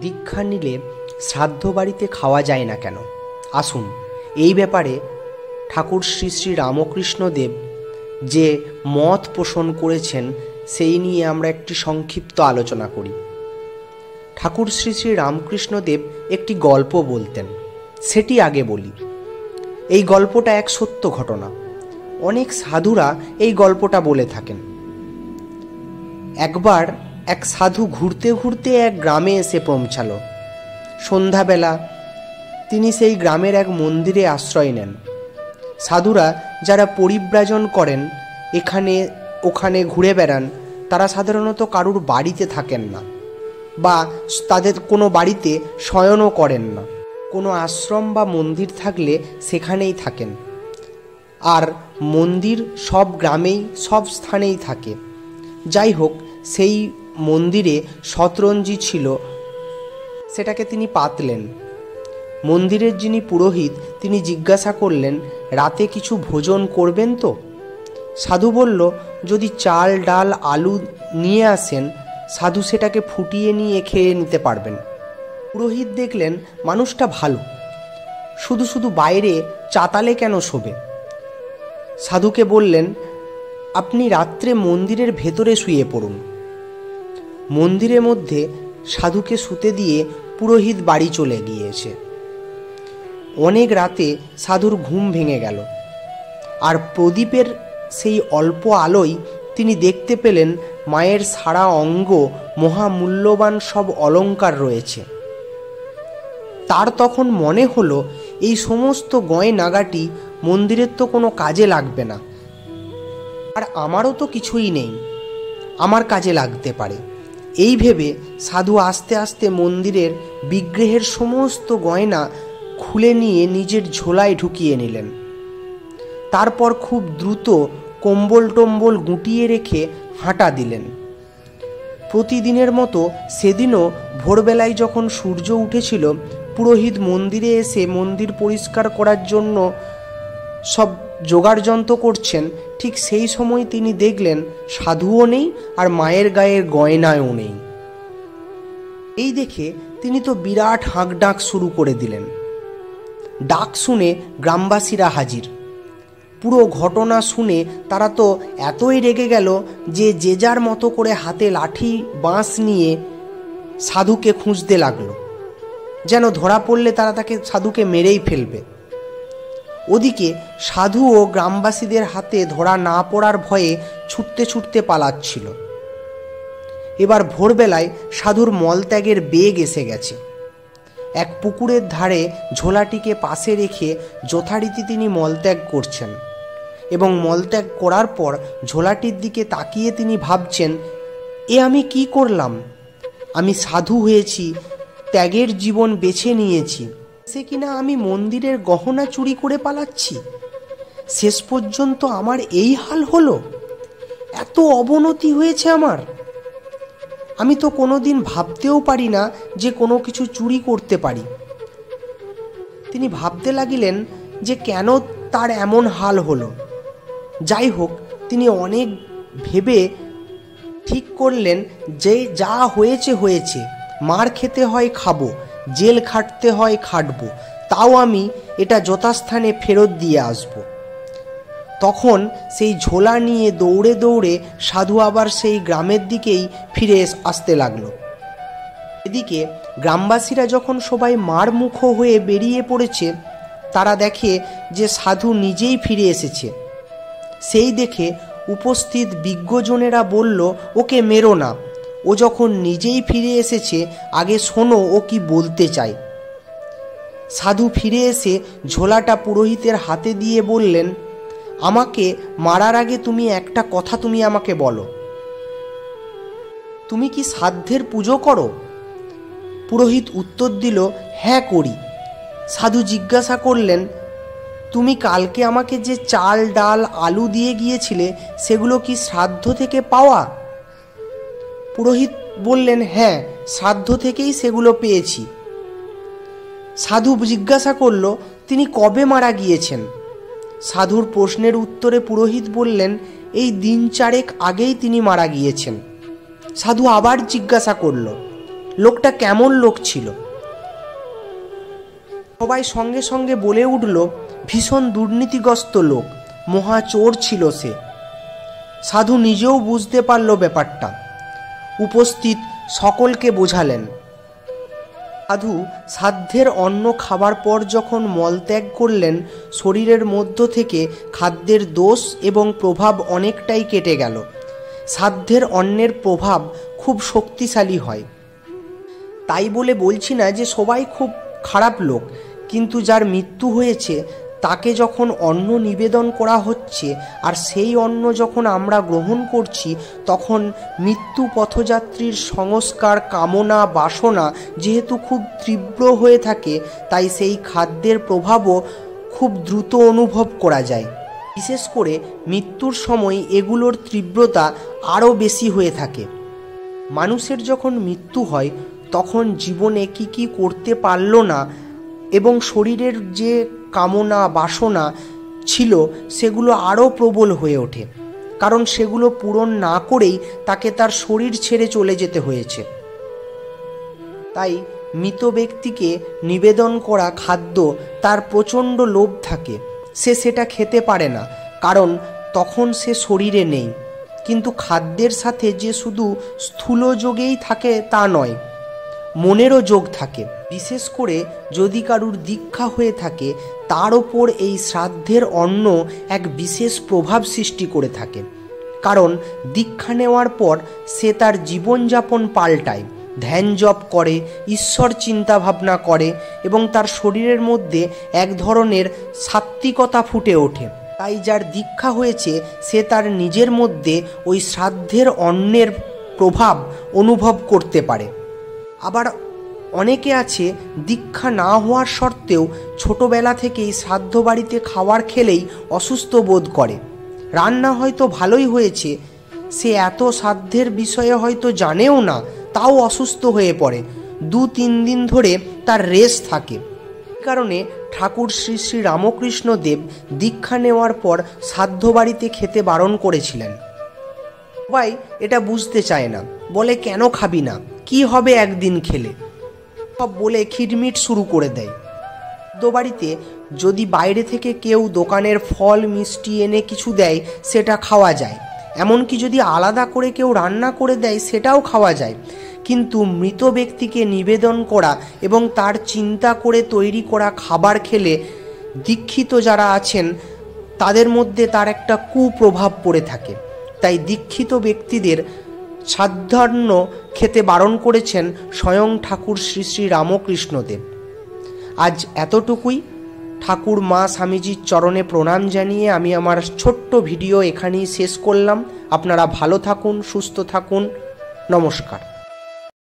দীক্ষা নিলে শ্রাদ্ধ বাড়িতে খাওয়া যায় না কেন? আসুন এই ব্যাপারে ঠাকুর শ্রী শ্রী রামকৃষ্ণদেব যে মত পোষণ করেছেন সেই নিয়ে আমরা একটি সংক্ষিপ্ত আলোচনা করি। ঠাকুর শ্রী শ্রী রামকৃষ্ণদেব একটি গল্প বলতেন, সেটি আগে বলি। এই গল্পটা এক সত্য ঘটনা। অনেক সাধুরা এই গল্পটা বলে থাকেন। একবার এক সাধু ঘুরতে ঘুরতে এক গ্রামে এসে পৌঁছালো। সন্ধ্যাবেলা তিনি সেই গ্রামের এক মন্দিরে আশ্রয় নেন। সাধুরা যারা পরিব্রাজন করেন, এখানে ওখানে ঘুরে বেড়ান, তারা সাধারণত কারুর বাড়িতে থাকেন না বা তাদের কোনো বাড়িতে শয়নও করেন না। কোনো আশ্রম বা মন্দির থাকলে সেখানেই থাকেন। আর মন্দির সব গ্রামেই সব স্থানেই থাকে। যাই হোক, সেই মন্দিরে শতরঞ্জি ছিল, সেটাকে তিনি পাতলেন। মন্দিরের যিনি পুরোহিত তিনি জিজ্ঞাসা করলেন, রাতে কিছু ভোজন করবেন তো? সাধু বলল, যদি চাল ডাল আলু নিয়ে আসেন সাধু সেটাকে ফুটিয়ে নিয়ে খেয়ে নিতে পারবেন। পুরোহিত দেখলেন মানুষটা ভালো, শুধু শুধু বাইরে চাতালে কেন শোবে। সাধুকে বললেন, আপনি রাত্রে মন্দিরের ভেতরে শুয়ে পড়ুন। মন্দিরের মধ্যে সাধুকে শুতে দিয়ে পুরোহিত বাড়ি চলে গিয়েছে। অনেক রাতে সাধুর ঘুম ভেঙে গেল, আর প্রদীপের সেই অল্প আলোয় তিনি দেখতে পেলেন মায়ের সারা অঙ্গ মহামূল্যবান সব অলংকার রয়েছে। তার তখন মনে হলো, এই সমস্ত গয়নাগাটি মন্দিরের তো কোনো কাজে লাগবে না, আর আমারও তো কিছুই নেই, আমার কাজে লাগতে পারে। এই ভেবে সাধু আস্তে আস্তে মন্দিরের বিগ্রহের সমস্ত গয়না খুলে নিয়ে নিজের ঝোলায় ঢুকিয়ে নিলেন। তারপর খুব দ্রুত কম্বল টম্বল গুটিয়ে রেখে হাঁটা দিলেন। প্রতিদিনের মতো সেদিনও ভোরবেলায় যখন সূর্য উঠেছিল, পুরোহিত মন্দিরে এসে মন্দির পরিষ্কার করার জন্য সব জোগাড়যন্ত্র করছেন। ঠিক সেই সময় তিনি দেখলেন সাধুও নেই আর মায়ের গায়ের গয়নাও নেই। এই দেখে তিনি তো বিরাট হাঁকডাক শুরু করে দিলেন। ডাক শুনে গ্রামবাসীরা হাজির। পুরো ঘটনা শুনে তারা তো এতই রেগে গেল যে যে যার মতো করে হাতে লাঠি বাঁশ নিয়ে সাধুকে খুঁজতে লাগলো, যেন ধরা পড়লে তারা সাধুকে মেরেই ফেলবে। ওদিকে সাধু ও গ্রামবাসীদের হাতে ধরা না পড়ার ভয়ে ছুটতে ছুটতে পালাচ্ছিল। এবার ভোরবেলায় সাধুর মলত্যাগের বেগ এসে গেছে। এক পুকুরের ধারে ঝোলাটিকে পাশে রেখে যথারীতি তিনি মলত্যাগ করছেন, এবং মলত্যাগ করার পর ঝোলাটির দিকে তাকিয়ে তিনি ভাবছেন, এ আমি কি করলাম? আমি সাধু হয়েছি, ত্যাগের জীবন বেছে নিয়েছি, সে কিনা আমি মন্দিরের গহনা চুরি করে পালাচ্ছি। শেষ পর্যন্ত আমার এই হাল হলো, এত অবনতি হয়েছে আমার। আমি তো কোনোদিন ভাবতেও পারি না যে কোনো কিছু চুরি করতে পারি। তিনি ভাবতে লাগিলেন যে কেন তার এমন হাল হলো। যাই হোক, তিনি অনেক ভেবে ঠিক করলেন যে যা হয়েছে হয়েছে, মার খেতে হয় খাবো, জেল খাটতে হয় খাটবো, তাও আমি এটা যথাস্থানে ফেরত দিয়ে আসব। তখন সেই ঝোলা নিয়ে দৌড়ে দৌড়ে সাধু আবার সেই গ্রামের দিকেই ফিরে আসতে লাগলো। এদিকে গ্রামবাসীরা যখন সবাই মার মুখ হয়ে বেরিয়ে পড়েছে, তারা দেখে যে সাধু নিজেই ফিরে এসেছে। সেই দেখে উপস্থিত বিজ্ঞজনেরা বলল, ওকে মেরো না, ও যখন নিজেই ফিরে এসেছে আগে শোনো ও কি বলতে চায়। সাধু ফিরে এসে ঝোলাটা পুরোহিতের হাতে দিয়ে বললেন, আমাকে মারার আগে তুমি একটা কথা তুমি আমাকে বলো, তুমি কি শ্রাদ্ধের পুজো করো? পুরোহিত উত্তর দিল, হ্যাঁ করি। সাধু জিজ্ঞাসা করলেন, তুমি কালকে আমাকে যে চাল ডাল আলু দিয়ে গিয়েছিলে সেগুলো কি শ্রাদ্ধ থেকে পাওয়া? পুরোহিত বললেন, হ্যাঁ, শ্রাদ্ধ থেকেই সেগুলো পেয়েছি। সাধু জিজ্ঞাসা করল, তিনি কবে মারা গিয়েছেন? সাধুর প্রশ্নের উত্তরে পুরোহিত বললেন, এই দিন চারেক আগেই তিনি মারা গিয়েছেন। সাধু আবার জিজ্ঞাসা করল, লোকটা কেমন লোক ছিল? সবাই সঙ্গে সঙ্গে বলে উঠল, ভীষণ দুর্নীতিগ্রস্ত লোক, মহা চোর ছিল সে। সাধু নিজেও বুঝতে পারল ব্যাপারটা, উপস্থিত সকলকে বোঝালেন। সাধু সাধ্যের অন্ন খাবার পর যখন মলত্যাগ করলেন, শরীরের মধ্য থেকে খাদ্যের দোষ এবং প্রভাব অনেকটাই কেটে গেল। সাধ্যের অন্নের প্রভাব খুব শক্তিশালী হয়। তাই বলে বলছি না যে সবাই খুব খারাপ লোক, কিন্তু যার মৃত্যু হয়েছে তাকে যখন অন্ন নিবেদন করা হচ্ছে আর সেই অন্ন যখন আমরা গ্রহণ করছি, তখন মৃত্যু পথযাত্রীর সংস্কার, কামনা, বাসনা যেহেতু খুব তীব্র হয়ে থাকে, তাই সেই খাদ্যের প্রভাবও খুব দ্রুত অনুভব করা যায়। বিশেষ করে মৃত্যুর সময় এগুলোর তীব্রতা আরও বেশি হয়ে থাকে। মানুষের যখন মৃত্যু হয় তখন জীবনে কি করতে পারল না এবং শরীরের যে কামনা, বাসনা ছিল সেগুলো আরও প্রবল হয়ে ওঠে, কারণ সেগুলো পূরণ না করেই তাকে তার শরীর ছেড়ে চলে যেতে হয়েছে। তাই মৃত ব্যক্তিকে নিবেদন করা খাদ্য তার প্রচণ্ড লোভ থাকে, সে সেটা খেতে পারে না, কারণ তখন সে শরীরে নেই। কিন্তু খাদ্যের সাথে যে শুধু স্থূল যোগেই থাকে তা নয়, মনেরও যোগ থাকে। বিশেষ করে যদি কারুর দীক্ষা হয়ে থাকে, তার ওপর এই শ্রাদ্ধের অন্ন এক বিশেষ প্রভাব সৃষ্টি করে থাকে, কারণ দীক্ষা নেওয়ার পর সে তার জীবনযাপন পাল্টায়, ধ্যান জপ করে, ঈশ্বর চিন্তা ভাবনা করে এবং তার শরীরের মধ্যে এক ধরনের সাত্ত্বিকতা ফুটে ওঠে। তাই যার দীক্ষা হয়েছে সে তার নিজের মধ্যে ওই শ্রাদ্ধের অন্নের প্রভাব অনুভব করতে পারে। আবার অনেকে আছে দীক্ষা না হওয়ার সত্ত্বেও ছোটবেলা থেকেই শ্রাদ্ধ বাড়িতে খাবার খেলেই অসুস্থ বোধ করে। রান্না হয়তো ভালোই হয়েছে, সে এত শ্রাদ্ধের বিষয়ে হয়তো জানেও না, তাও অসুস্থ হয়ে পড়ে। 2-3 দিন ধরে তার রেশ থাকে। এই কারণে ঠাকুর শ্রী শ্রী রামকৃষ্ণ দেব দীক্ষা নেওয়ার পর শ্রাদ্ধ বাড়িতে খেতে বারণ করেছিলেন। সবাই এটা বুঝতে চায় না, বলে কেন খাবি না, কি হবে একদিন খেলে, সব বলে খিটমিট শুরু করে দেয়। শ্রাদ্ধ বাড়িতে যদি বাইরে থেকে কেউ দোকানের ফল মিষ্টি এনে কিছু দেয়, সেটা খাওয়া যায়। এমনকি যদি আলাদা করে কেউ রান্না করে দেয়, সেটাও খাওয়া যায়। কিন্তু মৃত ব্যক্তিকে নিবেদন করা এবং তার চিন্তা করে তৈরি করা খাবার খেলে দীক্ষিত যারা আছেন তাদের মধ্যে তার একটা কুপ্রভাব পড়ে থাকে। তাই দীক্ষিত ব্যক্তিদের শ্রাদ্ধান্ন খেতে বারণ করেছেন স্বয়ং ঠাকুর শ্রী শ্রী রামকৃষ্ণদেব। আজ এতটুকুই। ঠাকুর মা স্বামীজির চরণে প্রণাম জানিয়ে আমি আমার ছোট্ট ভিডিও এখানেই শেষ করলাম। আপনারা ভালো থাকুন, সুস্থ থাকুন। নমস্কার।